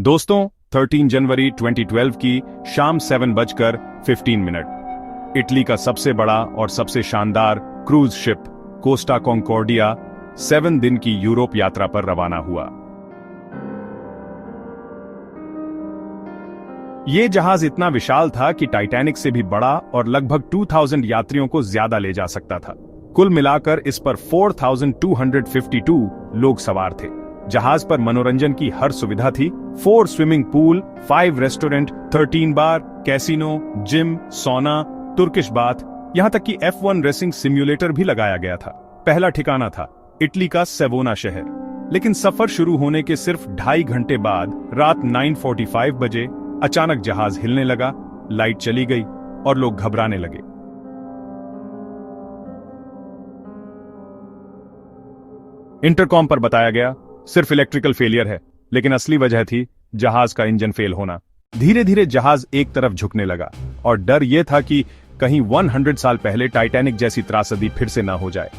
दोस्तों 13 जनवरी 2012 की शाम 7:15 इटली का सबसे बड़ा और सबसे शानदार क्रूज शिप कोस्टा कॉन्कॉर्डिया 7 दिन की यूरोप यात्रा पर रवाना हुआ। यह जहाज इतना विशाल था कि टाइटैनिक से भी बड़ा और लगभग 2000 यात्रियों को ज्यादा ले जा सकता था। कुल मिलाकर इस पर 4252 लोग सवार थे। जहाज पर मनोरंजन की हर सुविधा थी। 4 स्विमिंग पूल, 5 रेस्टोरेंट, 13 बार, कैसीनो, जिम, सोना, तुर्किश बाथ, यहां तक कि F1 रेसिंग सिम्युलेटर भी लगाया गया था। पहला ठिकाना था इटली का सेवोना शहर। लेकिन सफर शुरू होने के सिर्फ 2.5 घंटे बाद रात 9:45 बजे अचानक जहाज हिलने लगा, लाइट चली गई और लोग घबराने लगे। इंटरकॉम पर बताया गया सिर्फ इलेक्ट्रिकल फेलियर है, लेकिन असली वजह थी जहाज का इंजन फेल होना। धीरे धीरे जहाज एक तरफ झुकने लगा और डर यह था कि कहीं 100 साल पहले टाइटैनिक जैसी त्रासदी फिर से ना हो जाए।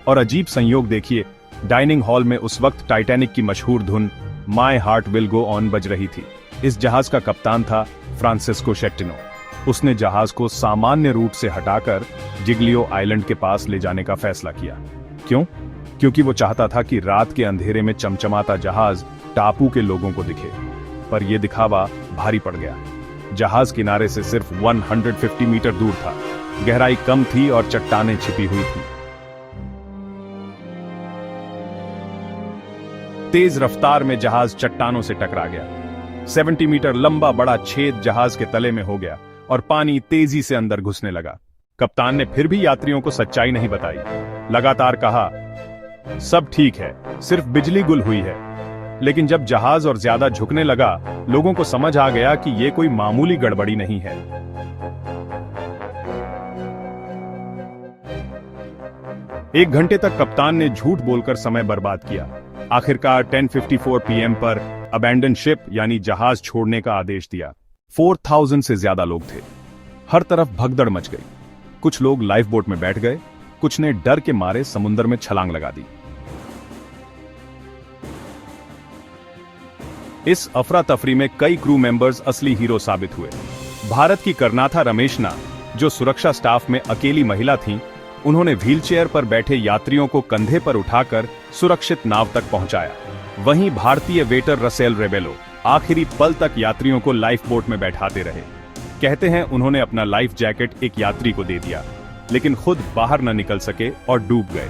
और अजीब संयोग देखिए, डाइनिंग हॉल में उस वक्त टाइटैनिक की मशहूर धुन my heart will go on बज रही थी। इस जहाज का कप्तान था फ्रांसिस्को शेट्टिनो। उसने जहाज को सामान्य रूट से हटाकर जिग्लियो आइलैंड के पास ले जाने का फैसला किया। क्यों? क्योंकि वो चाहता था कि रात के अंधेरे में चमचमाता जहाज टापू के लोगों को दिखे। पर यह दिखावा भारी पड़ गया। जहाज किनारे से सिर्फ 150 मीटर दूर था, गहराई कम थी और चट्टानें छिपी हुई थी। तेज रफ्तार में जहाज चट्टानों से टकरा गया। 70 मीटर लंबा बड़ा छेद जहाज के तले में हो गया और पानी तेजी से अंदर घुसने लगा। कप्तान ने फिर भी यात्रियों को सच्चाई नहीं बताई। लगातार कहा, सब ठीक है, सिर्फ बिजली गुल हुई है। लेकिन जब जहाज और ज्यादा झुकने लगा, लोगों को समझ आ गया कि यह कोई मामूली गड़बड़ी नहीं है। एक घंटे तक कप्तान ने झूठ बोलकर समय बर्बाद किया। आखिरकार 10:54 PM पर अबैंडन शिप यानी जहाज छोड़ने का आदेश दिया। 4000 से ज्यादा लोग थे। हर तरफ भगदड़ मच गई। कुछ लोग लाइफ बोट में बैठ गए, कुछ ने डर के मारे समुद्र में छलांग लगा दी। इस अफरा तफरी में कई क्रू मेंबर्स असली हीरो साबित हुए। भारत की करनाथा रमेशना, जो सुरक्षा स्टाफ में अकेली महिला थीं, उन्होंने व्हीलचेयर पर बैठे यात्रियों को कंधे पर उठाकर सुरक्षित नाव तक पहुंचाया। वहीं भारतीय वेटर रसेल रेबेलो आखिरी पल तक यात्रियों को लाइफ बोट में बैठाते रहे। कहते हैं उन्होंने अपना लाइफ जैकेट एक यात्री को दे दिया, लेकिन खुद बाहर न निकल सके और डूब गए।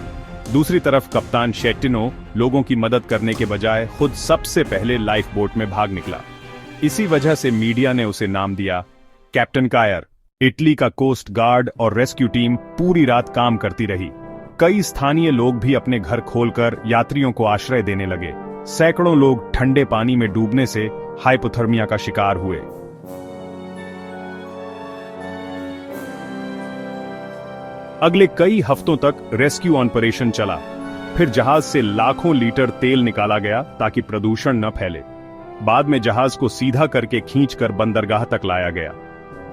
दूसरी तरफ कप्तान शेट्टिनो लोगों की मदद करने के बजाय खुद सबसे पहले लाइफ बोट में भाग निकला। इसी वजह से मीडिया ने उसे नाम दिया कैप्टन कायर। इटली का कोस्ट गार्ड और रेस्क्यू टीम पूरी रात काम करती रही। कई स्थानीय लोग भी अपने घर खोलकर यात्रियों को आश्रय देने लगे। सैकड़ों लोग ठंडे पानी में डूबने से हाइपोथर्मिया का शिकार हुए। अगले कई हफ्तों तक रेस्क्यू ऑपरेशन चला। फिर जहाज से लाखों लीटर तेल निकाला गया ताकि प्रदूषण न फैले। बाद में जहाज को सीधा करके खींचकर बंदरगाह तक लाया गया।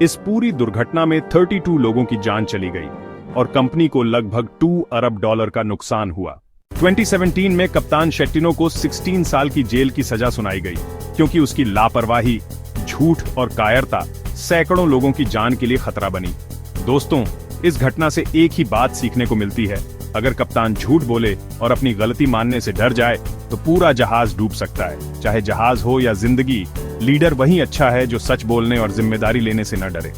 इस पूरी दुर्घटना में 32 लोगों की जान चली गई और कंपनी को लगभग $2 अरब का नुकसान हुआ। 2017 में कप्तान शेट्टिनो को 16 साल की जेल की सजा सुनाई गई, क्योंकि उसकी लापरवाही, झूठ और कायरता सैकड़ों लोगों की जान के लिए खतरा बनी। दोस्तों, इस घटना से एक ही बात सीखने को मिलती है, अगर कप्तान झूठ बोले और अपनी गलती मानने से डर जाए तो पूरा जहाज डूब सकता है। चाहे जहाज हो या जिंदगी, लीडर वही अच्छा है जो सच बोलने और जिम्मेदारी लेने से न डरे।